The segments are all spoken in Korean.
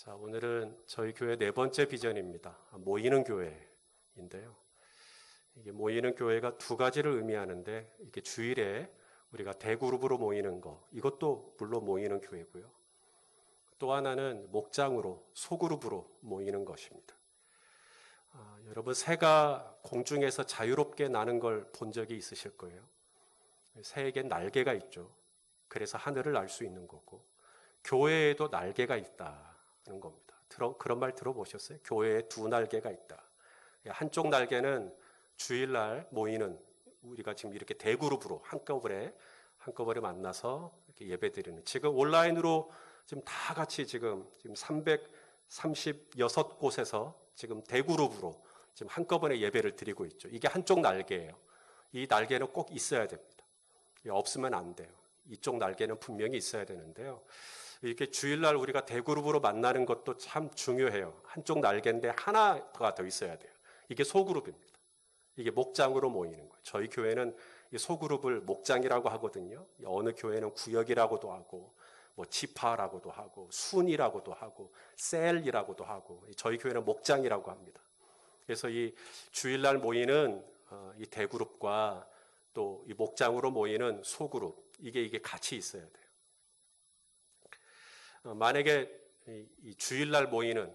자, 오늘은 저희 교회 네 번째 비전입니다. 모이는 교회인데요. 이게 모이는 교회가 두 가지를 의미하는데, 이게 주일에 우리가 대그룹으로 모이는 거, 이것도 물론 모이는 교회고요. 또 하나는 목장으로, 소그룹으로 모이는 것입니다. 여러분, 새가 공중에서 자유롭게 나는 걸 본 적이 있으실 거예요. 새에겐 날개가 있죠. 그래서 하늘을 날 수 있는 거고, 교회에도 날개가 있다는 겁니다. 그런 말 들어보셨어요? 교회에 두 날개가 있다. 한쪽 날개는 주일날 모이는, 우리가 지금 이렇게 대그룹으로 한꺼번에 만나서 이렇게 예배드리는, 지금 온라인으로 지금 다 같이 지금 336곳에서 지금 대그룹으로 지금 한꺼번에 예배를 드리고 있죠. 이게 한쪽 날개예요. 이 날개는 꼭 있어야 됩니다. 없으면 안 돼요. 이쪽 날개는 분명히 있어야 되는데요. 이렇게 주일날 우리가 대그룹으로 만나는 것도 참 중요해요. 한쪽 날개인데 하나가 더 있어야 돼요. 이게 소그룹입니다. 이게 목장으로 모이는 거예요. 저희 교회는 이 소그룹을 목장이라고 하거든요. 어느 교회는 구역이라고도 하고, 뭐 지파라고도 하고, 순이라고도 하고, 셀이라고도 하고, 저희 교회는 목장이라고 합니다. 그래서 이 주일날 모이는 이 대그룹과 또 이 목장으로 모이는 소그룹, 이게 같이 있어야 돼요. 만약에 이 주일날 모이는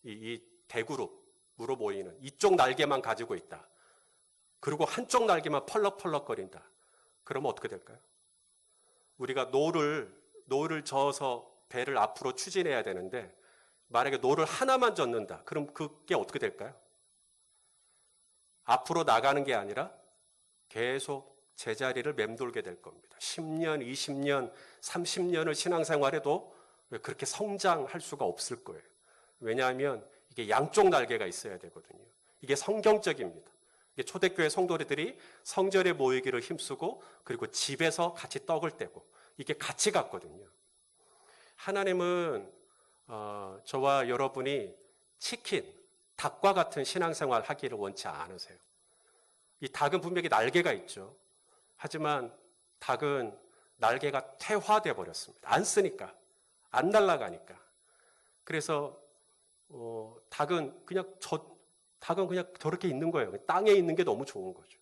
이 대그룹으로 모이는 이쪽 날개만 가지고 있다. 그리고 한쪽 날개만 펄럭펄럭거린다. 그러면 어떻게 될까요? 우리가 노를 저어서 배를 앞으로 추진해야 되는데, 만약에 노를 하나만 젓는다. 그럼 그게 어떻게 될까요? 앞으로 나가는 게 아니라 계속 제자리를 맴돌게 될 겁니다. 10년, 20년, 30년을 신앙생활해도 그렇게 성장할 수가 없을 거예요. 왜냐하면 이게 양쪽 날개가 있어야 되거든요. 이게 성경적입니다. 이게 초대교회 성도들이 성전에 모이기를 힘쓰고, 그리고 집에서 같이 떡을 떼고, 이게 같이 갔거든요. 하나님은 저와 여러분이 치킨, 닭과 같은 신앙생활 하기를 원치 않으세요. 이 닭은 분명히 날개가 있죠. 하지만 닭은 날개가 퇴화되어 버렸습니다. 안 쓰니까, 안 날아가니까. 그래서 닭은 그냥 저렇게 있는 거예요. 땅에 있는 게 너무 좋은 거죠.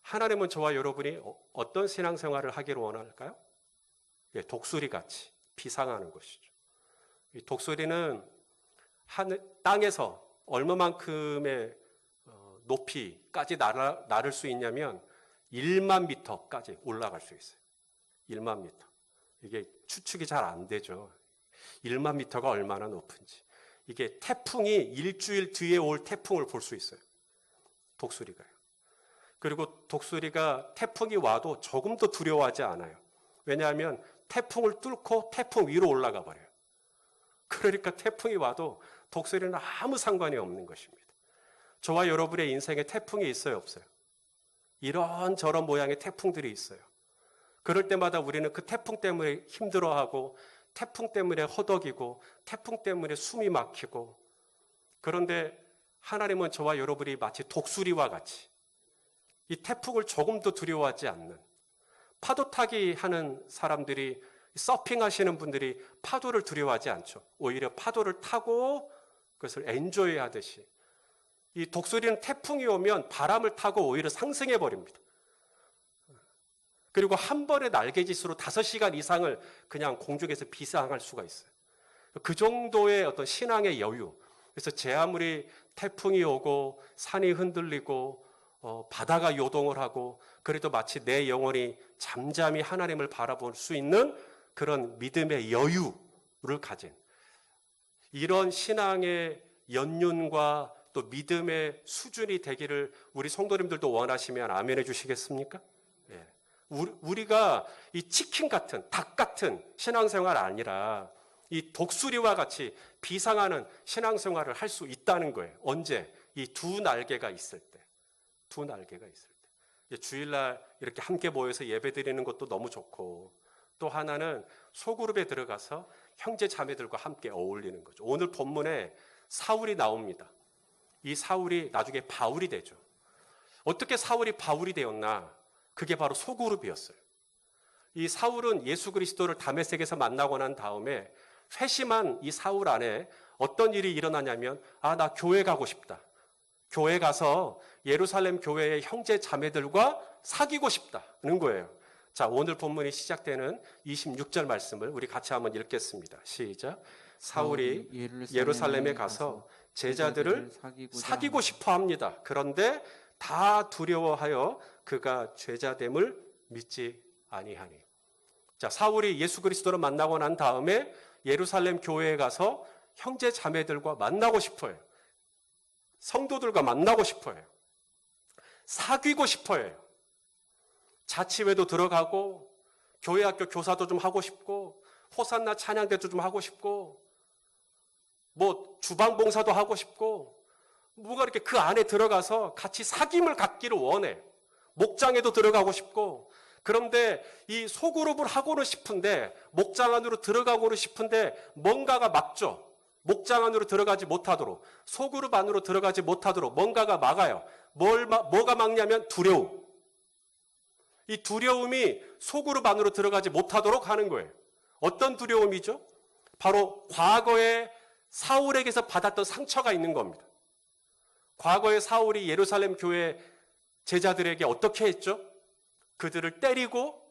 하나님은 저와 여러분이 어떤 신앙생활을 하기를 원할까요? 독수리 같이 비상하는 것이죠. 이 독수리는 땅에서 얼마만큼의 높이까지 날을 수 있냐면 1만 미터까지 올라갈 수 있어요. 1만 미터. 이게 추측이 잘 안 되죠. 1만 미터가 얼마나 높은지. 이게 태풍이 일주일 뒤에 올 태풍을 볼 수 있어요. 독수리가요. 그리고 독수리가 태풍이 와도 조금도 두려워하지 않아요. 왜냐하면 태풍을 뚫고 태풍 위로 올라가 버려요. 그러니까 태풍이 와도 독수리는 아무 상관이 없는 것입니다. 저와 여러분의 인생에 태풍이 있어요, 없어요? 이런저런 모양의 태풍들이 있어요. 그럴 때마다 우리는 그 태풍 때문에 힘들어하고, 태풍 때문에 허덕이고, 태풍 때문에 숨이 막히고. 그런데 하나님은 저와 여러분이 마치 독수리와 같이 이 태풍을 조금도 두려워하지 않는, 파도 타기 하는 사람들이, 서핑하시는 분들이 파도를 두려워하지 않죠. 오히려 파도를 타고 그것을 엔조이 하듯이, 이 독수리는 태풍이 오면 바람을 타고 오히려 상승해 버립니다. 그리고 한 번의 날개짓으로 5시간 이상을 그냥 공중에서 비상할 수가 있어요. 그 정도의 어떤 신앙의 여유. 그래서 제 아무리 태풍이 오고 산이 흔들리고 바다가 요동을 하고, 그래도 마치 내 영혼이 잠잠히 하나님을 바라볼 수 있는 그런 믿음의 여유를 가진, 이런 신앙의 연륜과 또 믿음의 수준이 되기를 우리 성도님들도 원하시면 아멘 해주시겠습니까? 예. 우리가 이 치킨 같은, 닭 같은 신앙생활 아니라 이 독수리와 같이 비상하는 신앙생활을 할 수 있다는 거예요. 언제? 이 두 날개가 있을 때. 두 날개가 있을 때. 주일날 이렇게 함께 모여서 예배 드리는 것도 너무 좋고, 또 하나는 소그룹에 들어가서 형제 자매들과 함께 어울리는 거죠. 오늘 본문에 사울이 나옵니다. 이 사울이 나중에 바울이 되죠. 어떻게 사울이 바울이 되었나? 그게 바로 소그룹이었어요. 이 사울은 예수 그리스도를 다메섹에서 만나고 난 다음에 회심한 이 사울 안에 어떤 일이 일어나냐면, 나 교회 가고 싶다. 교회 가서 예루살렘 교회의 형제 자매들과 사귀고 싶다는 거예요. 자, 오늘 본문이 시작되는 26절 말씀을 우리 같이 한번 읽겠습니다. 시작. 사울이 예루살렘에 가서 제자들을 사귀고 싶어 합니다. 그런데 다 두려워하여 그가 죄자됨을 믿지 아니하니. 자, 사울이 예수 그리스도를 만나고 난 다음에 예루살렘 교회에 가서 형제 자매들과 만나고 싶어요. 성도들과 만나고 싶어요. 사귀고 싶어요. 자치회도 들어가고 교회 학교 교사도 좀 하고 싶고 호산나 찬양대도 좀 하고 싶고 뭐 주방 봉사도 하고 싶고 뭐가 이렇게 그 안에 들어가서 같이 사귐을 갖기를 원해. 목장에도 들어가고 싶고. 그런데 이 소그룹을 하고는 싶은데 목장 안으로 들어가고는 싶은데 뭔가가 막죠. 목장 안으로 들어가지 못하도록, 소그룹 안으로 들어가지 못하도록 뭔가가 막아요. 뭐가 막냐면 두려움. 이 두려움이 소그룹 안으로 들어가지 못하도록 하는 거예요. 어떤 두려움이죠? 바로 과거에 사울에게서 받았던 상처가 있는 겁니다. 과거에 사울이 예루살렘 교회 제자들에게 어떻게 했죠? 그들을 때리고,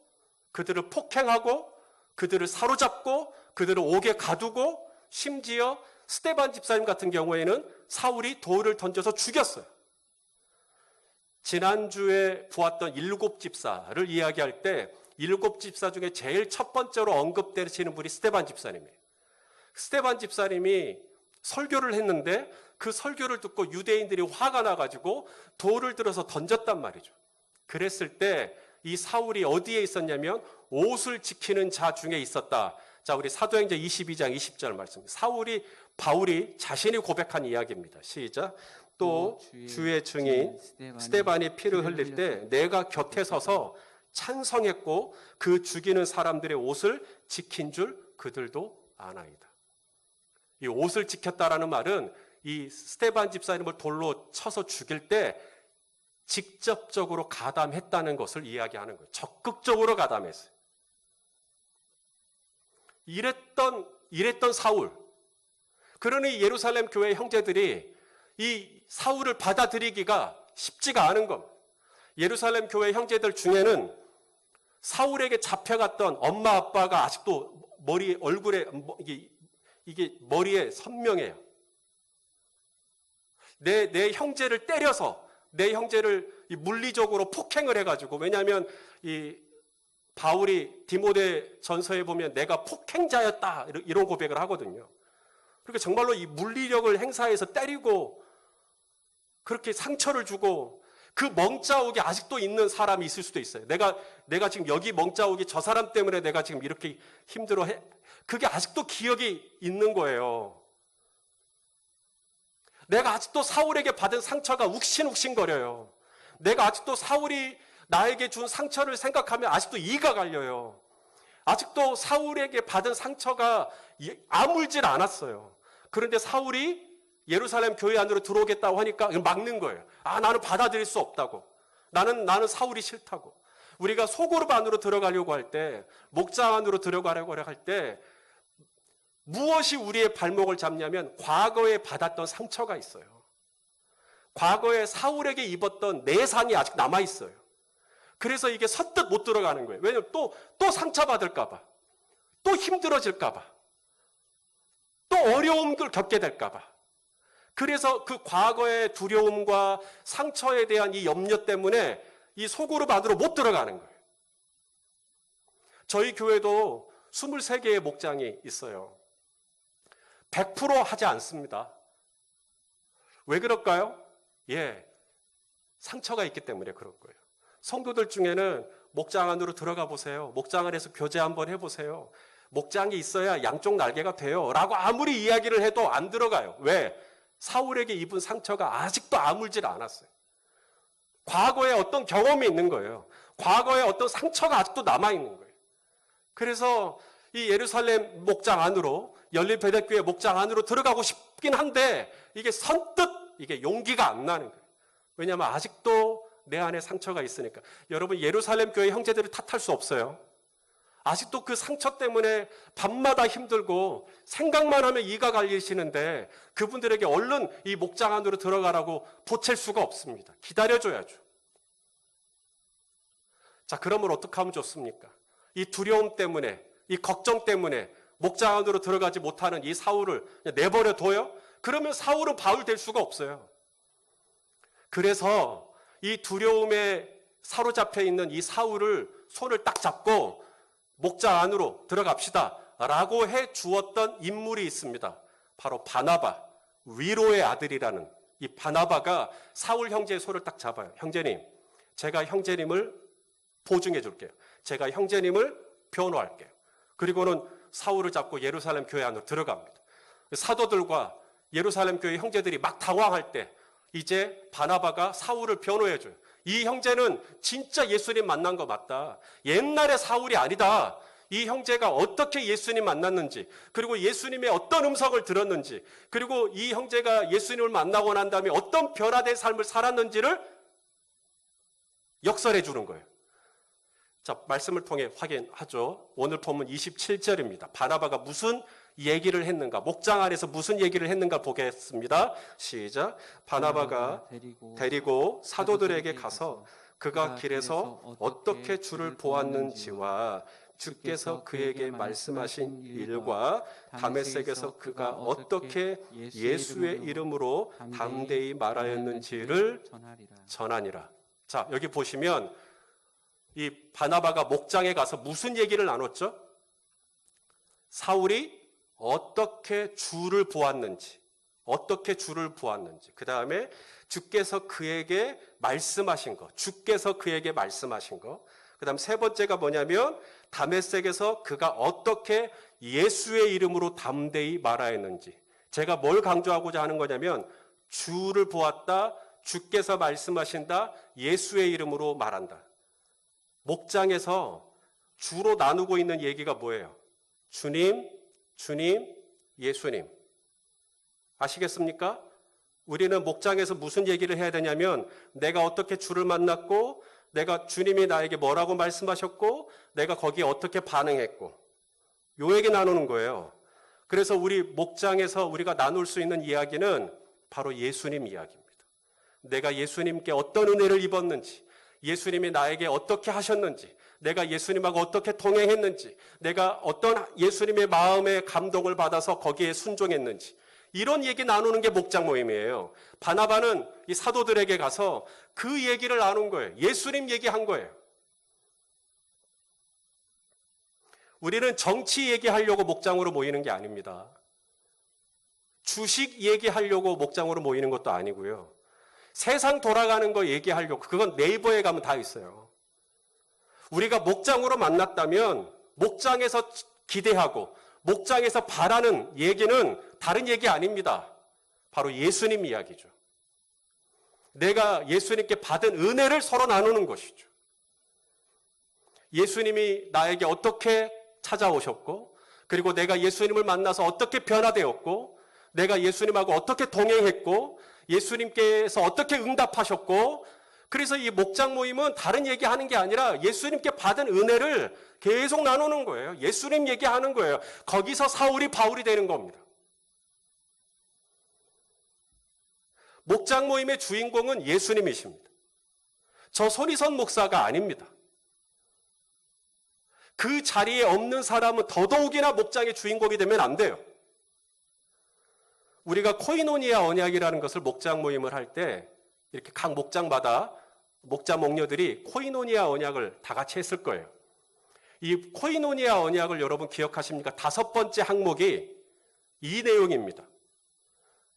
그들을 폭행하고, 그들을 사로잡고, 그들을 옥에 가두고, 심지어 스데반 집사님 같은 경우에는 사울이 돌을 던져서 죽였어요. 지난주에 보았던 7 집사를 이야기할 때 7 집사 중에 제일 첫 번째로 언급되시는 분이 스데반 집사님이에요. 스데반 집사님이 설교를 했는데 그 설교를 듣고 유대인들이 화가 나가지고 돌을 들어서 던졌단 말이죠. 그랬을 때 이 사울이 어디에 있었냐면 옷을 지키는 자 중에 있었다. 자, 우리 사도행전 22장 20절 말씀. 바울이 자신이 고백한 이야기입니다. 시작. 또 주의 증인 스데반이 피를 흘릴 때 내가 곁에 서서 찬성했고 그 죽이는 사람들의 옷을 지킨 줄 그들도 아나이다. 이 옷을 지켰다라는 말은 이 스데반 집사님을 돌로 쳐서 죽일 때 직접적으로 가담했다는 것을 이야기하는 거예요. 적극적으로 가담했어요. 이랬던 사울. 그러니 예루살렘 교회 형제들이 이 사울을 받아들이기가 쉽지가 않은 겁니다. 예루살렘 교회 형제들 중에는 사울에게 잡혀갔던 엄마 아빠가 아직도 얼굴에 이게 머리에 선명해요. 내 형제를 때려서 내 형제를 물리적으로 폭행을 해가지고, 왜냐하면 이 바울이 디모데 전서에 보면 내가 폭행자였다 이런 고백을 하거든요. 그러니까 정말로 이 물리력을 행사해서 때리고 그렇게 상처를 주고 그 멍자욱이 아직도 있는 사람이 있을 수도 있어요. 내가 지금 여기 멍자욱이 저 사람 때문에 내가 지금 이렇게 힘들어해. 그게 아직도 기억이 있는 거예요. 내가 아직도 사울에게 받은 상처가 욱신욱신거려요. 내가 아직도 사울이 나에게 준 상처를 생각하면 아직도 이가 갈려요. 아직도 사울에게 받은 상처가 아물질 않았어요. 그런데 사울이 예루살렘 교회 안으로 들어오겠다고 하니까 막는 거예요. 나는 받아들일 수 없다고. 나는 사울이 싫다고. 우리가 소그룹 안으로 들어가려고 할 때, 목장 안으로 들어가려고 할 때 무엇이 우리의 발목을 잡냐면 과거에 받았던 상처가 있어요. 과거에 사울에게 입었던 내상이 아직 남아있어요. 그래서 이게 선뜻 못 들어가는 거예요. 왜냐하면 또 상처받을까 봐. 또 힘들어질까 봐. 또 어려움을 겪게 될까 봐. 그래서 그 과거의 두려움과 상처에 대한 이 염려 때문에 이 소그룹 안으로 못 들어가는 거예요. 저희 교회도 23개의 목장이 있어요. 100% 하지 않습니다. 왜 그럴까요? 상처가 있기 때문에 그럴 거예요. 성도들 중에는 목장 안으로 들어가 보세요. 목장 안에서 교제 한번 해보세요. 목장이 있어야 양쪽 날개가 돼요. 라고 아무리 이야기를 해도 안 들어가요. 왜? 사울에게 입은 상처가 아직도 아물질 않았어요. 과거에 어떤 경험이 있는 거예요. 과거에 어떤 상처가 아직도 남아있는 거예요. 그래서 이 예루살렘 목장 안으로, 열린배대교회 목장 안으로 들어가고 싶긴 한데 이게 선뜻 이게 용기가 안 나는 거예요. 왜냐하면 아직도 내 안에 상처가 있으니까. 여러분, 예루살렘 교회 형제들을 탓할 수 없어요. 아직도 그 상처 때문에 밤마다 힘들고 생각만 하면 이가 갈리시는데 그분들에게 얼른 이 목장 안으로 들어가라고 보챌 수가 없습니다. 기다려줘야죠. 자, 그러면 어떻게 하면 좋습니까? 이 두려움 때문에, 이 걱정 때문에 목장 안으로 들어가지 못하는 이 사울을 그냥 내버려 둬요? 그러면 사울은 바울 될 수가 없어요. 그래서 이 두려움에 사로잡혀 있는 이 사울을 손을 딱 잡고 목장 안으로 들어갑시다 라고 해 주었던 인물이 있습니다. 바로 바나바, 위로의 아들이라는 이 바나바가 사울 형제의 손을 딱 잡아요. 형제님, 제가 형제님을 보증해 줄게요. 제가 형제님을 변호할게요. 그리고는 사울을 잡고 예루살렘 교회 안으로 들어갑니다. 사도들과 예루살렘 교회 형제들이 막 당황할 때 이제 바나바가 사울을 변호해 줘요. 이 형제는 진짜 예수님 만난 거 맞다. 옛날의 사울이 아니다. 이 형제가 어떻게 예수님 만났는지, 그리고 예수님의 어떤 음성을 들었는지, 그리고 이 형제가 예수님을 만나고 난 다음에 어떤 변화된 삶을 살았는지를 역설해 주는 거예요. 자, 말씀을 통해 확인하죠. 오늘 본문 27절입니다. 바나바가 무슨 얘기를 했는가, 목장 안에서 무슨 얘기를 했는가 보겠습니다. 시작. 바나바가 데리고 사도들에게 가서 그가 길에서 어떻게 주를 보았는지와 주께서 그에게 말씀하신 일과 다메섹에서 그가 어떻게 예수의 이름으로 담대히 말하였는지를 전하니라. 자, 여기 보시면 이 바나바가 목장에 가서 무슨 얘기를 나눴죠? 사울이 어떻게 주를 보았는지, 그 다음에 주께서 그에게 말씀하신 것, 그 다음 세 번째가 뭐냐면 다메섹에서 그가 어떻게 예수의 이름으로 담대히 말하였는지. 제가 뭘 강조하고자 하는 거냐면 주를 보았다, 주께서 말씀하신다, 예수의 이름으로 말한다. 목장에서 주로 나누고 있는 얘기가 뭐예요? 주님, 예수님. 아시겠습니까? 우리는 목장에서 무슨 얘기를 해야 되냐면 내가 어떻게 주를 만났고, 내가 주님이 나에게 뭐라고 말씀하셨고, 내가 거기에 어떻게 반응했고, 요 얘기 나누는 거예요. 그래서 우리 목장에서 우리가 나눌 수 있는 이야기는 바로 예수님 이야기입니다. 내가 예수님께 어떤 은혜를 입었는지, 예수님이 나에게 어떻게 하셨는지, 내가 예수님하고 어떻게 동행했는지, 내가 어떤 예수님의 마음에 감동을 받아서 거기에 순종했는지, 이런 얘기 나누는 게 목장 모임이에요. 바나바는 이 사도들에게 가서 그 얘기를 나눈 거예요. 예수님 얘기한 거예요. 우리는 정치 얘기하려고 목장으로 모이는 게 아닙니다. 주식 얘기하려고 목장으로 모이는 것도 아니고요. 세상 돌아가는 거 얘기하려고, 그건 네이버에 가면 다 있어요. 우리가 목장으로 만났다면 목장에서 기대하고 목장에서 바라는 얘기는 다른 얘기 아닙니다. 바로 예수님 이야기죠. 내가 예수님께 받은 은혜를 서로 나누는 것이죠. 예수님이 나에게 어떻게 찾아오셨고, 그리고 내가 예수님을 만나서 어떻게 변화되었고, 내가 예수님하고 어떻게 동행했고, 예수님께서 어떻게 응답하셨고, 그래서 이 목장 모임은 다른 얘기하는 게 아니라 예수님께 받은 은혜를 계속 나누는 거예요. 예수님 얘기하는 거예요. 거기서 사울이 바울이 되는 겁니다. 목장 모임의 주인공은 예수님이십니다. 저 손희선 목사가 아닙니다. 그 자리에 없는 사람은 더더욱이나 목장의 주인공이 되면 안 돼요. 우리가 코이노니아 언약이라는 것을 목장 모임을 할 때 이렇게 각 목장마다 목자 목녀들이 코이노니아 언약을 다 같이 했을 거예요. 이 코이노니아 언약을 여러분 기억하십니까? 5번째 항목이 이 내용입니다.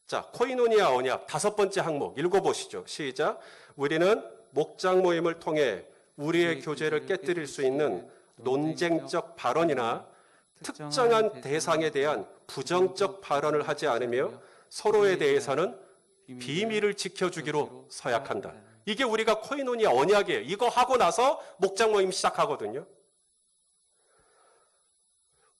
자, 코이노니아 언약 5번째 항목 읽어보시죠. 시작. 우리는 목장 모임을 통해 우리의 교제를 깨뜨릴 수 있는 논쟁적 발언이나 특정한 대상에 대한 부정적 발언을 하지 않으며 서로에 대해서는 비밀을 지켜주기로 서약한다. 이게 우리가 코이노니아 언약이에요. 이거 하고 나서 목장 모임 시작하거든요.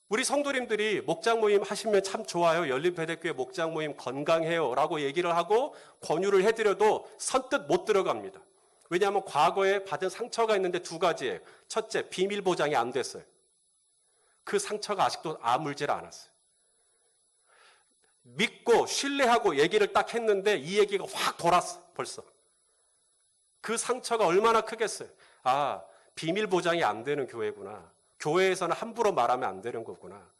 우리 성도님들이 목장 모임 하시면 참 좋아요. 열린배대교회 목장 모임 건강해요 라고 얘기를 하고 권유를 해드려도 선뜻 못 들어갑니다. 왜냐하면 과거에 받은 상처가 있는데 두 가지예요. 첫째, 비밀 보장이 안 됐어요. 그 상처가 아직도 아물질 않았어요. 믿고 신뢰하고 얘기를 딱 했는데 이 얘기가 확 돌았어, 벌써. 그 상처가 얼마나 크겠어요. 아, 비밀 보장이 안 되는 교회구나. 교회에서는 함부로 말하면 안 되는 거구나.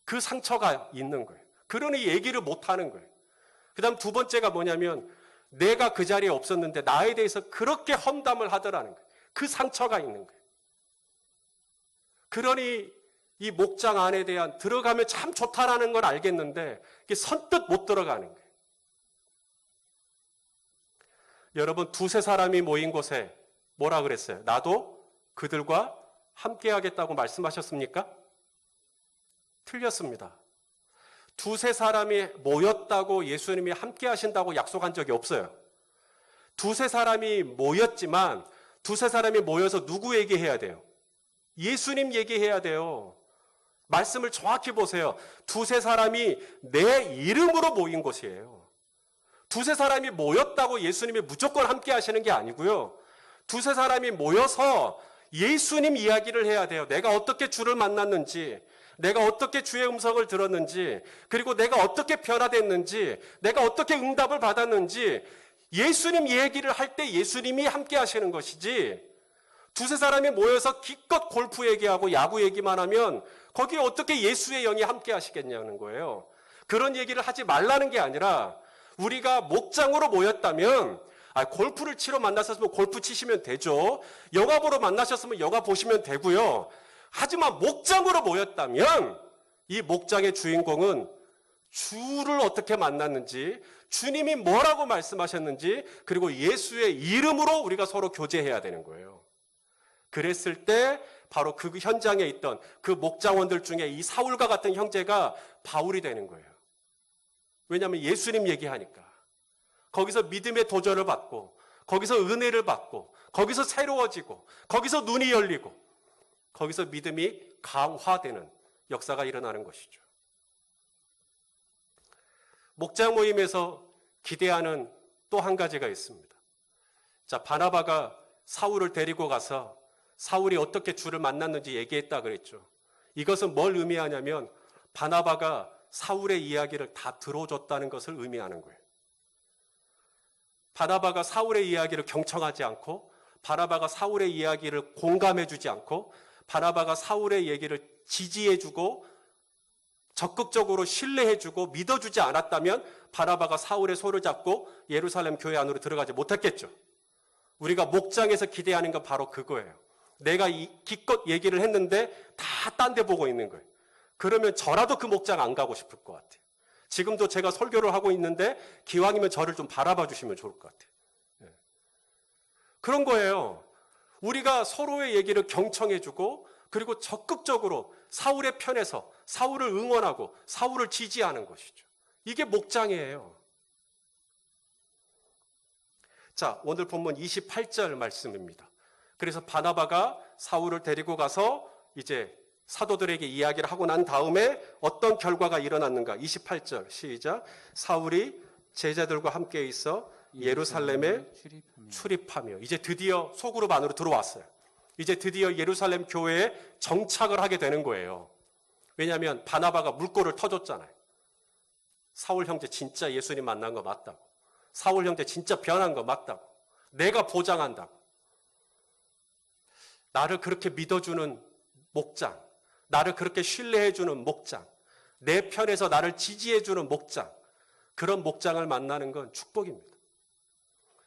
그 상처가 있는 거예요. 그러니 얘기를 못 하는 거예요. 그 다음 두 번째가 뭐냐면 내가 그 자리에 없었는데 나에 대해서 그렇게 험담을 하더라는 거예요. 그 상처가 있는 거예요. 그러니 이 목장 안에 대한 들어가면 참 좋다라는 걸 알겠는데 이게 선뜻 못 들어가는 거예요. 여러분 두세 사람이 모인 곳에 뭐라 그랬어요? 나도 그들과 함께 하겠다고 말씀하셨습니까? 틀렸습니다. 두세 사람이 모였다고 예수님이 함께 하신다고 약속한 적이 없어요. 두세 사람이 모였지만 두세 사람이 모여서 누구 얘기해야 돼요? 예수님 얘기해야 돼요. 말씀을 정확히 보세요. 두세 사람이 내 이름으로 모인 곳이에요. 두세 사람이 모였다고 예수님이 무조건 함께 하시는 게 아니고요. 두세 사람이 모여서 예수님 이야기를 해야 돼요. 내가 어떻게 주를 만났는지, 내가 어떻게 주의 음성을 들었는지, 그리고 내가 어떻게 변화됐는지, 내가 어떻게 응답을 받았는지 예수님 얘기를 할 때 예수님이 함께 하시는 것이지, 두세 사람이 모여서 기껏 골프 얘기하고 야구 얘기만 하면 거기에 어떻게 예수의 영이 함께 하시겠냐는 거예요. 그런 얘기를 하지 말라는 게 아니라 우리가 목장으로 모였다면 골프를 치러 만나셨으면 골프 치시면 되죠. 영화 보러 만나셨으면 영화 보시면 되고요. 하지만 목장으로 모였다면 이 목장의 주인공은 주를 어떻게 만났는지, 주님이 뭐라고 말씀하셨는지, 그리고 예수의 이름으로 우리가 서로 교제해야 되는 거예요. 그랬을 때 바로 그 현장에 있던 그 목장원들 중에 이 사울과 같은 형제가 바울이 되는 거예요. 왜냐하면 예수님 얘기하니까. 거기서 믿음의 도전을 받고, 거기서 은혜를 받고, 거기서 새로워지고, 거기서 눈이 열리고, 거기서 믿음이 강화되는 역사가 일어나는 것이죠. 목장 모임에서 기대하는 또 한 가지가 있습니다. 자, 바나바가 사울을 데리고 가서 사울이 어떻게 주를 만났는지 얘기했다 그랬죠. 이것은 뭘 의미하냐면 바나바가 사울의 이야기를 다 들어줬다는 것을 의미하는 거예요. 바나바가 사울의 이야기를 경청하지 않고, 바나바가 사울의 이야기를 공감해주지 않고, 바나바가 사울의 얘기를 지지해주고 적극적으로 신뢰해주고 믿어주지 않았다면 바나바가 사울의 손을 잡고 예루살렘 교회 안으로 들어가지 못했겠죠. 우리가 목장에서 기대하는 건 바로 그거예요. 내가 기껏 얘기를 했는데 다 딴 데 보고 있는 거예요. 그러면 저라도 그 목장 안 가고 싶을 것 같아요. 지금도 제가 설교를 하고 있는데 기왕이면 저를 좀 바라봐 주시면 좋을 것 같아요. 그런 거예요. 우리가 서로의 얘기를 경청해주고 그리고 적극적으로 사울의 편에서 사울을 응원하고 사울을 지지하는 것이죠. 이게 목장이에요. 자, 오늘 본문 28절 말씀입니다. 그래서 바나바가 사울을 데리고 가서 이제 사도들에게 이야기를 하고 난 다음에 어떤 결과가 일어났는가? 28절 시작. 사울이 제자들과 함께 있어 예루살렘에 출입하며 이제 드디어 소그룹 안으로 들어왔어요. 이제 드디어 예루살렘 교회에 정착을 하게 되는 거예요. 왜냐하면 바나바가 물꼬를 터줬잖아요. 사울 형제 진짜 예수님 만난 거 맞다고. 사울 형제 진짜 변한 거 맞다고. 내가 보장한다고. 나를 그렇게 믿어주는 목장, 나를 그렇게 신뢰해주는 목장, 내 편에서 나를 지지해주는 목장, 그런 목장을 만나는 건 축복입니다.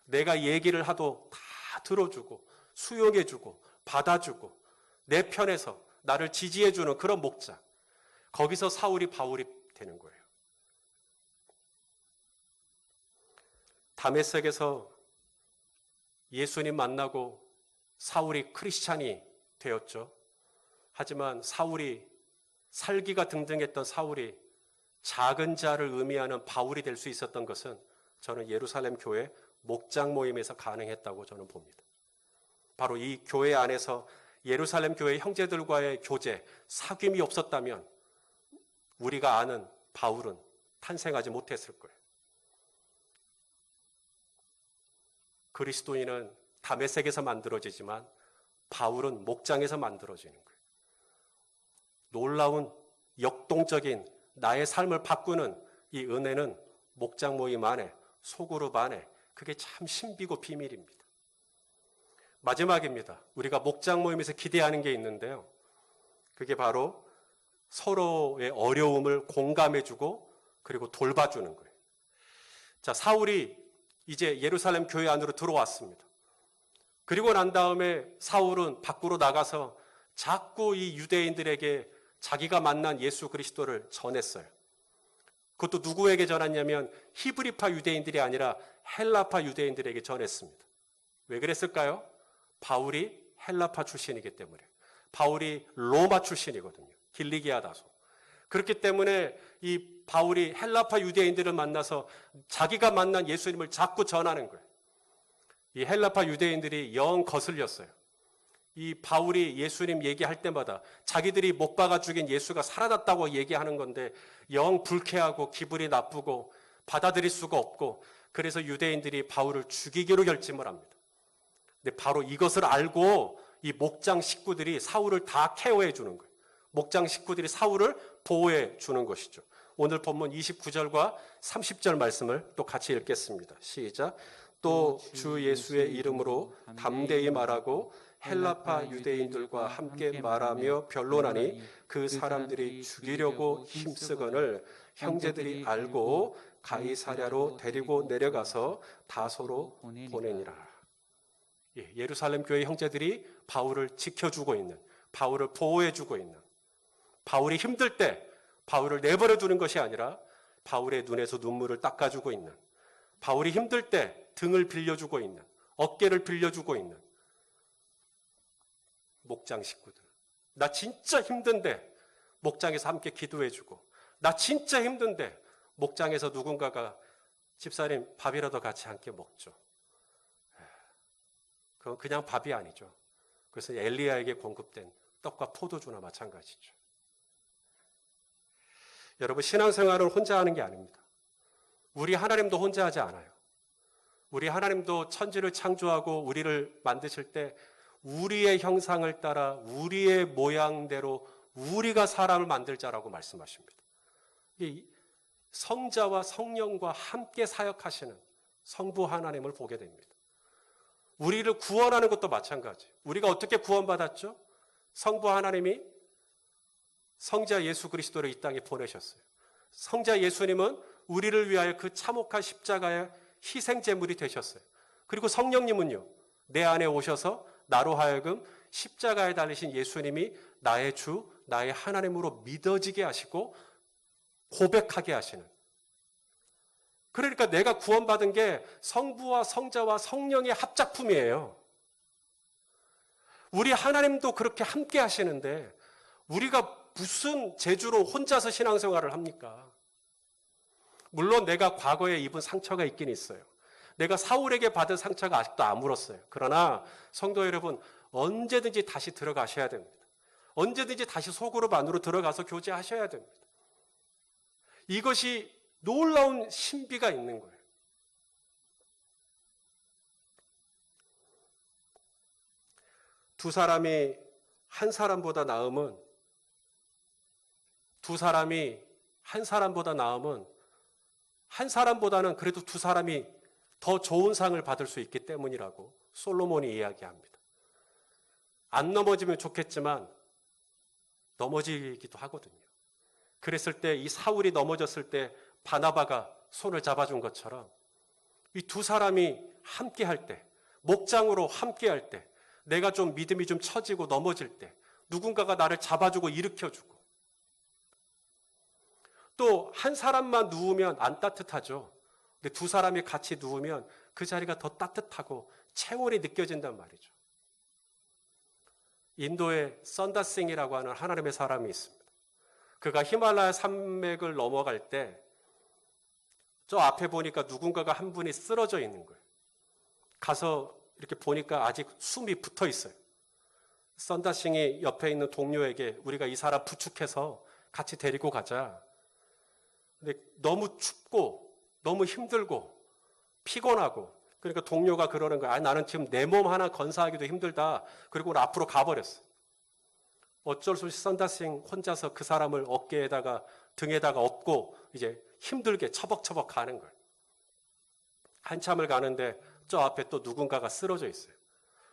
내가 얘기를 하도 다 들어주고 수용해주고 받아주고 내 편에서 나를 지지해주는 그런 목장, 거기서 사울이 바울이 되는 거예요. 다메섹에서 예수님 만나고 사울이 크리스찬이 되었죠. 하지만 사울이 살기가 등등했던 사울이 작은 자를 의미하는 바울이 될 수 있었던 것은 저는 예루살렘 교회 목장 모임에서 가능했다고 저는 봅니다. 바로 이 교회 안에서 예루살렘 교회 형제들과의 교제, 사귐이 없었다면 우리가 아는 바울은 탄생하지 못했을 거예요. 그리스도인은 다메섹에서 만들어지지만 바울은 목장에서 만들어지는 거예요. 놀라운 역동적인 나의 삶을 바꾸는 이 은혜는 목장 모임 안에, 소그룹 안에, 그게 참 신비고 비밀입니다. 마지막입니다. 우리가 목장 모임에서 기대하는 게 있는데요. 그게 바로 서로의 어려움을 공감해주고 그리고 돌봐주는 거예요. 자, 사울이 이제 예루살렘 교회 안으로 들어왔습니다. 그리고 난 다음에 사울은 밖으로 나가서 자꾸 이 유대인들에게 자기가 만난 예수 그리스도를 전했어요. 그것도 누구에게 전했냐면 히브리파 유대인들이 아니라 헬라파 유대인들에게 전했습니다. 왜 그랬을까요? 바울이 헬라파 출신이기 때문에. 바울이 로마 출신이거든요. 길리기아 다소. 그렇기 때문에 이 바울이 헬라파 유대인들을 만나서 자기가 만난 예수님을 자꾸 전하는 거예요. 이 헬라파 유대인들이 영 거슬렸어요. 이 바울이 예수님 얘기할 때마다 자기들이 못 박아 죽인 예수가 살아났다고 얘기하는 건데 영 불쾌하고 기분이 나쁘고 받아들일 수가 없고, 그래서 유대인들이 바울을 죽이기로 결심을 합니다. 근데 바로 이것을 알고 이 목장 식구들이 사울을 다 케어해 주는 거예요. 목장 식구들이 사울을 보호해 주는 것이죠. 오늘 본문 29절과 30절 말씀을 또 같이 읽겠습니다. 시작. 또 주 예수의 이름으로 담대히 말하고 헬라파 유대인들과 함께 말하며 변론하니 그 사람들이 죽이려고 힘쓰거늘 형제들이 알고 가이사랴로 데리고 내려가서 다소로 보내니라. 예루살렘 교회 형제들이 바울을 지켜주고 있는, 바울을 보호해주고 있는, 바울이 힘들 때 바울을 내버려 두는 것이 아니라 바울의 눈에서 눈물을 닦아주고 있는, 바울이 힘들 때 등을 빌려주고 있는, 어깨를 빌려주고 있는 목장 식구들. 나 진짜 힘든데 목장에서 함께 기도해주고, 나 진짜 힘든데 목장에서 누군가가 집사님 밥이라도 같이 함께 먹죠. 그건 그냥 밥이 아니죠. 그래서 엘리야에게 공급된 떡과 포도주나 마찬가지죠. 여러분, 신앙생활을 혼자 하는 게 아닙니다. 우리 하나님도 혼자 하지 않아요. 우리 하나님도 천지를 창조하고 우리를 만드실 때 우리의 형상을 따라 우리의 모양대로 우리가 사람을 만들 자라고 말씀하십니다. 이 성자와 성령과 함께 사역하시는 성부 하나님을 보게 됩니다. 우리를 구원하는 것도 마찬가지. 우리가 어떻게 구원받았죠? 성부 하나님이 성자 예수 그리스도를 이 땅에 보내셨어요. 성자 예수님은 우리를 위하여 그 참혹한 십자가의 희생제물이 되셨어요. 그리고 성령님은요, 내 안에 오셔서 나로 하여금 십자가에 달리신 예수님이 나의 주, 나의 하나님으로 믿어지게 하시고 고백하게 하시는. 그러니까 내가 구원받은 게 성부와 성자와 성령의 합작품이에요. 우리 하나님도 그렇게 함께 하시는데 우리가 무슨 재주로 혼자서 신앙생활을 합니까? 물론 내가 과거에 입은 상처가 있긴 있어요. 내가 사울에게 받은 상처가 아직도 아물었어요. 그러나 성도 여러분, 언제든지 다시 들어가셔야 됩니다. 언제든지 다시 소그룹 안으로 들어가서 교제하셔야 됩니다. 이것이 놀라운 신비가 있는 거예요. 두 사람이 한 사람보다 나음은, 두 사람이 한 사람보다 나음은 한 사람보다는 그래도 두 사람이 더 좋은 상을 받을 수 있기 때문이라고 솔로몬이 이야기합니다. 안 넘어지면 좋겠지만 넘어지기도 하거든요. 그랬을 때 이 사울이 넘어졌을 때 바나바가 손을 잡아준 것처럼 이 두 사람이 함께 할 때, 목장으로 함께 할 때, 내가 좀 믿음이 좀 처지고 넘어질 때 누군가가 나를 잡아주고 일으켜주고, 또 한 사람만 누우면 안 따뜻하죠. 근데 두 사람이 같이 누우면 그 자리가 더 따뜻하고 체온이 느껴진단 말이죠. 인도에 선다싱이라고 하는 하나님의 사람이 있습니다. 그가 히말라야 산맥을 넘어갈 때 저 앞에 보니까 누군가가 한 분이 쓰러져 있는 거예요. 가서 이렇게 보니까 아직 숨이 붙어 있어요. 선다싱이 옆에 있는 동료에게 우리가 이 사람 부축해서 같이 데리고 가자. 근데 너무 춥고 너무 힘들고 피곤하고, 그러니까 동료가 그러는 거야. 나는 지금 내 몸 하나 건사하기도 힘들다. 그리고 앞으로 가버렸어. 어쩔 수 없이 썬다싱 혼자서 그 사람을 어깨에다가 등에다가 업고 이제 힘들게 처벅처벅 가는 거예요. 한참을 가는데 저 앞에 또 누군가가 쓰러져 있어요.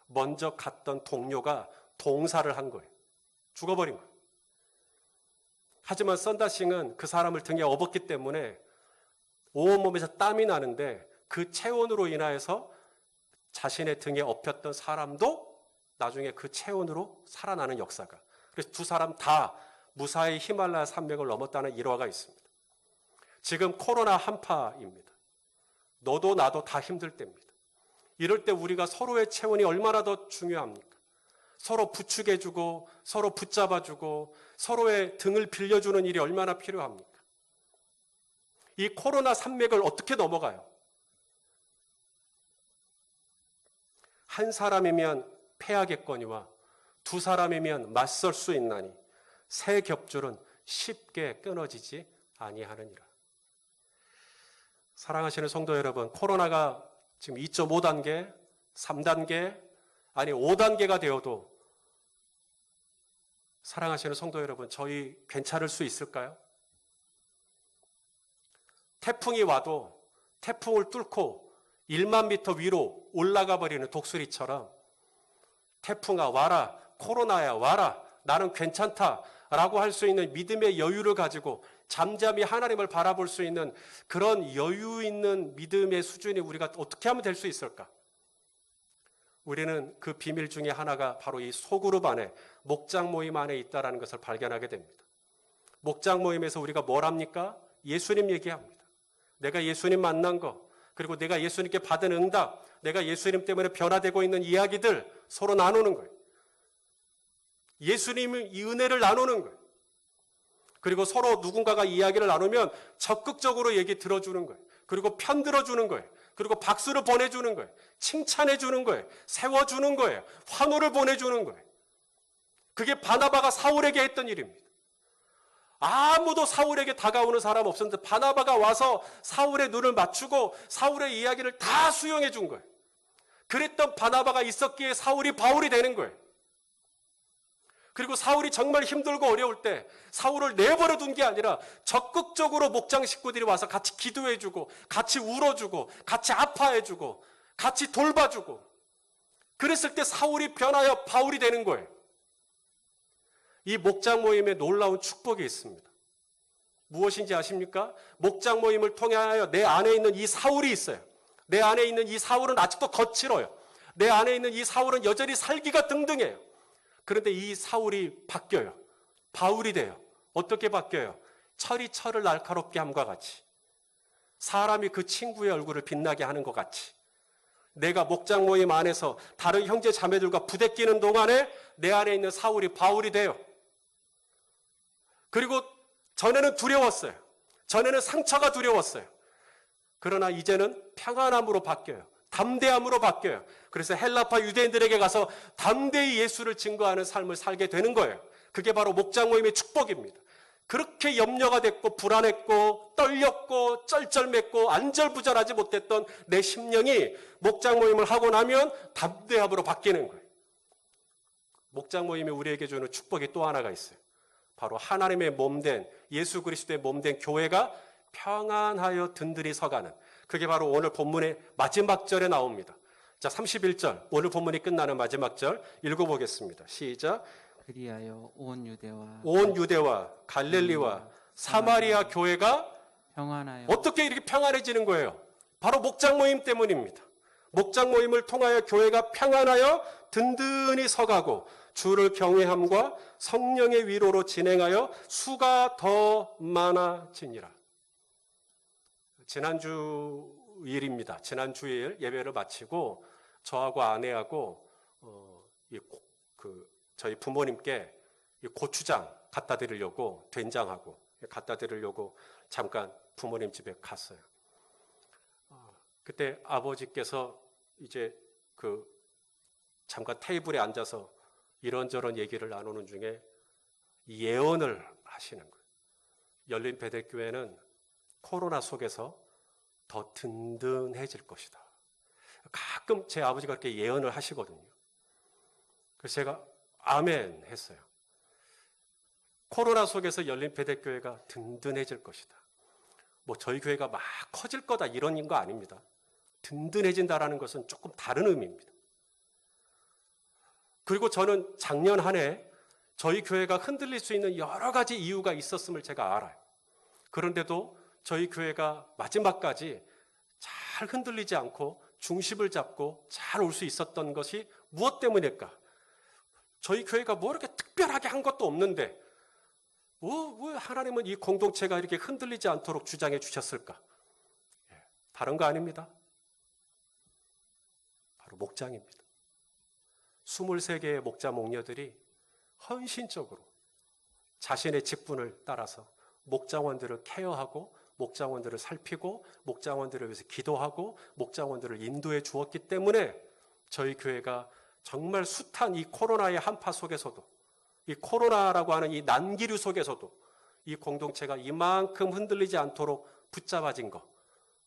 먼저 갔던 동료가 동사를 한 거예요. 죽어버린 거예요. 하지만 썬다싱은 그 사람을 등에 업었기 때문에 온몸에서 땀이 나는데 그 체온으로 인하여서 자신의 등에 업혔던 사람도 나중에 그 체온으로 살아나는 역사가. 그래서 두 사람 다 무사히 히말라야 산맥을 넘었다는 일화가 있습니다. 지금 코로나 한파입니다. 너도 나도 다 힘들 때입니다. 이럴 때 우리가 서로의 체온이 얼마나 더 중요합니까? 서로 부축해주고 서로 붙잡아주고 서로의 등을 빌려주는 일이 얼마나 필요합니까? 이 코로나 산맥을 어떻게 넘어가요? 한 사람이면 패하겠거니와 두 사람이면 맞설 수 있나니 세 겹줄은 쉽게 끊어지지 아니하느니라. 사랑하시는 성도 여러분, 코로나가 지금 2.5단계, 3단계, 아니 5단계가 되어도 사랑하시는 성도 여러분, 저희 괜찮을 수 있을까요? 태풍이 와도 태풍을 뚫고 1만 미터 위로 올라가 버리는 독수리처럼 태풍아 와라, 코로나야 와라, 나는 괜찮다 라고 할 수 있는 믿음의 여유를 가지고 잠잠히 하나님을 바라볼 수 있는 그런 여유 있는 믿음의 수준이 우리가 어떻게 하면 될 수 있을까? 우리는 그 비밀 중에 하나가 바로 이 소그룹 안에, 목장 모임 안에 있다는 것을 발견하게 됩니다. 목장 모임에서 우리가 뭘 합니까? 예수님 얘기합니다. 내가 예수님 만난 거, 그리고 내가 예수님께 받은 응답, 내가 예수님 때문에 변화되고 있는 이야기들 서로 나누는 거예요. 예수님의 이 은혜를 나누는 거예요. 그리고 서로 누군가가 이야기를 나누면 적극적으로 얘기 들어주는 거예요. 그리고 편들어주는 거예요. 그리고 박수를 보내주는 거예요. 칭찬해주는 거예요. 세워주는 거예요. 환호를 보내주는 거예요. 그게 바나바가 사울에게 했던 일입니다. 아무도 사울에게 다가오는 사람 없었는데 바나바가 와서 사울의 눈을 맞추고 사울의 이야기를 다 수용해 준 거예요. 그랬던 바나바가 있었기에 사울이 바울이 되는 거예요. 그리고 사울이 정말 힘들고 어려울 때 사울을 내버려 둔 게 아니라 적극적으로 목장 식구들이 와서 같이 기도해주고 같이 울어주고 같이 아파해주고 같이 돌봐주고 그랬을 때 사울이 변하여 바울이 되는 거예요. 이 목장 모임에 놀라운 축복이 있습니다. 무엇인지 아십니까? 목장 모임을 통하여 내 안에 있는 이 사울이 있어요. 내 안에 있는 이 사울은 아직도 거칠어요. 내 안에 있는 이 사울은 여전히 살기가 등등해요. 그런데 이 사울이 바뀌어요. 바울이 돼요. 어떻게 바뀌어요? 철이 철을 날카롭게 함과 같이, 사람이 그 친구의 얼굴을 빛나게 하는 것 같이, 내가 목장 모임 안에서 다른 형제 자매들과 부대끼는 동안에 내 안에 있는 사울이 바울이 돼요. 그리고 전에는 두려웠어요. 전에는 상처가 두려웠어요. 그러나 이제는 평안함으로 바뀌어요. 담대함으로 바뀌어요. 그래서 헬라파 유대인들에게 가서 담대히 예수를 증거하는 삶을 살게 되는 거예요. 그게 바로 목장 모임의 축복입니다. 그렇게 염려가 됐고 불안했고 떨렸고 쩔쩔맸고 안절부절하지 못했던 내 심령이 목장 모임을 하고 나면 담대함으로 바뀌는 거예요. 목장 모임이 우리에게 주는 축복이 또 하나가 있어요. 바로 하나님의 몸된, 예수 그리스도의 몸된 교회가 평안하여 든든히 서가는, 그게 바로 오늘 본문의 마지막 절에 나옵니다. 자, 31절, 오늘 본문이 끝나는 마지막 절 읽어보겠습니다. 시작. 그리하여 온 유대와 갈릴리와 사마리아 교회가 평안하여 어떻게 이렇게 평안해지는 거예요? 바로 목장 모임 때문입니다. 목장 모임을 통하여 교회가 평안하여 든든히 서가고 주를 경외함과 성령의 위로로 진행하여 수가 더 많아지니라. 지난주 일입니다. 지난주일 예배를 마치고 저하고 아내하고 저희 부모님께 고추장 갖다 드리려고, 된장하고 갖다 드리려고 잠깐 부모님 집에 갔어요. 그때 아버지께서 이제 잠깐 테이블에 앉아서 이런저런 얘기를 나누는 중에 예언을 하시는 거예요. 열린 베델교회는 코로나 속에서 더 든든해질 것이다. 가끔 제 아버지가 그렇게 예언을 하시거든요. 그래서 제가 아멘 했어요. 코로나 속에서 열린 배대교회가 든든해질 것이다. 뭐 저희 교회가 막 커질 거다 이런 거 아닙니다. 든든해진다라는 것은 조금 다른 의미입니다. 그리고 저는 작년 한 해 저희 교회가 흔들릴 수 있는 여러 가지 이유가 있었음을 제가 알아요. 그런데도 저희 교회가 마지막까지 잘 흔들리지 않고 중심을 잡고 잘 올 수 있었던 것이 무엇 때문일까? 저희 교회가 뭐 이렇게 특별하게 한 것도 없는데 왜 하나님은 이 공동체가 이렇게 흔들리지 않도록 주장해 주셨을까? 다른 거 아닙니다. 바로 목장입니다. 23개의 목자 목녀들이 헌신적으로 자신의 직분을 따라서 목장원들을 케어하고 목장원들을 살피고 목장원들을 위해서 기도하고 목장원들을 인도해 주었기 때문에 저희 교회가 정말 숱한 이 코로나의 한파 속에서도 이 코로나라고 하는 이 난기류 속에서도 이 공동체가 이만큼 흔들리지 않도록 붙잡아진 것,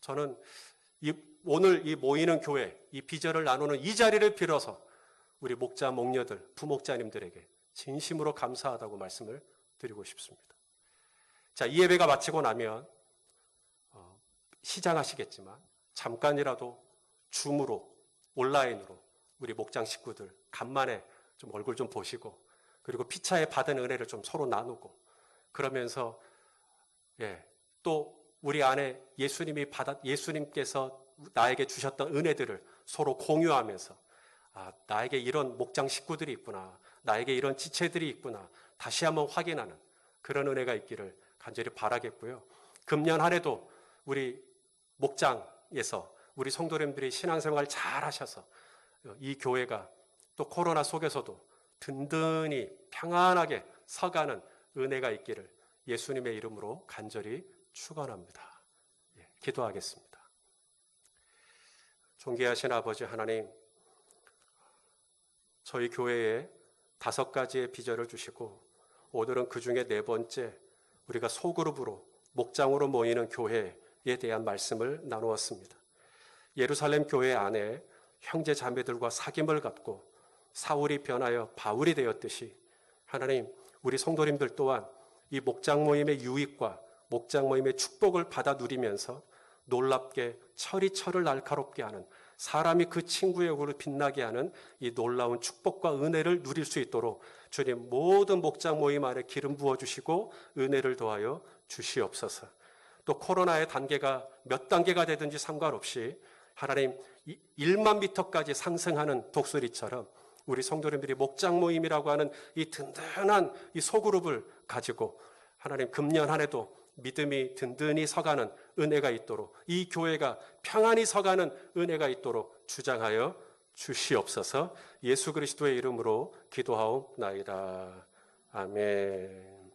저는 오늘 이 모이는 교회, 이 비전을 나누는 이 자리를 빌어서 우리 목자, 목녀들, 부목자님들에게 진심으로 감사하다고 말씀을 드리고 싶습니다. 자, 이 예배가 마치고 나면 시장하시겠지만 잠깐이라도 줌으로, 온라인으로 우리 목장 식구들 간만에 좀 얼굴 좀 보시고 그리고 피차에 받은 은혜를 좀 서로 나누고 그러면서 또 우리 안에 예수님께서 나에게 주셨던 은혜들을 서로 공유하면서 나에게 이런 목장 식구들이 있구나, 나에게 이런 지체들이 있구나 다시 한번 확인하는 그런 은혜가 있기를 간절히 바라겠고요. 금년 한 해도 우리 목장에서 우리 성도님들이 신앙생활 잘 하셔서 이 교회가 또 코로나 속에서도 든든히 평안하게 서가는 은혜가 있기를 예수님의 이름으로 간절히 축원합니다. 기도하겠습니다. 존귀하신 아버지 하나님, 저희 교회에 5가지의 비전을 주시고 오늘은 그 중에 4번째 우리가 소그룹으로 목장으로 모이는 교회에 대한 말씀을 나누었습니다. 예루살렘 교회 안에 형제 자매들과 사귐을 갖고 사울이 변하여 바울이 되었듯이 하나님, 우리 성도님들 또한 이 목장 모임의 유익과 목장 모임의 축복을 받아 누리면서 놀랍게 철이 철을 날카롭게 하는, 사람이 그 친구의 얼굴을 빛나게 하는 이 놀라운 축복과 은혜를 누릴 수 있도록 주님 모든 목장 모임 안에 기름 부어주시고 은혜를 더하여 주시옵소서. 또 코로나의 단계가 몇 단계가 되든지 상관없이 하나님 1만 미터까지 상승하는 독수리처럼 우리 성도님들이 목장 모임이라고 하는 이 든든한 이 소그룹을 가지고 하나님 금년 한 해도 믿음이 든든히 서가는 은혜가 있도록, 이 교회가 평안히 서가는 은혜가 있도록 주장하여 주시옵소서. 예수 그리스도의 이름으로 기도하옵나이다. 아멘.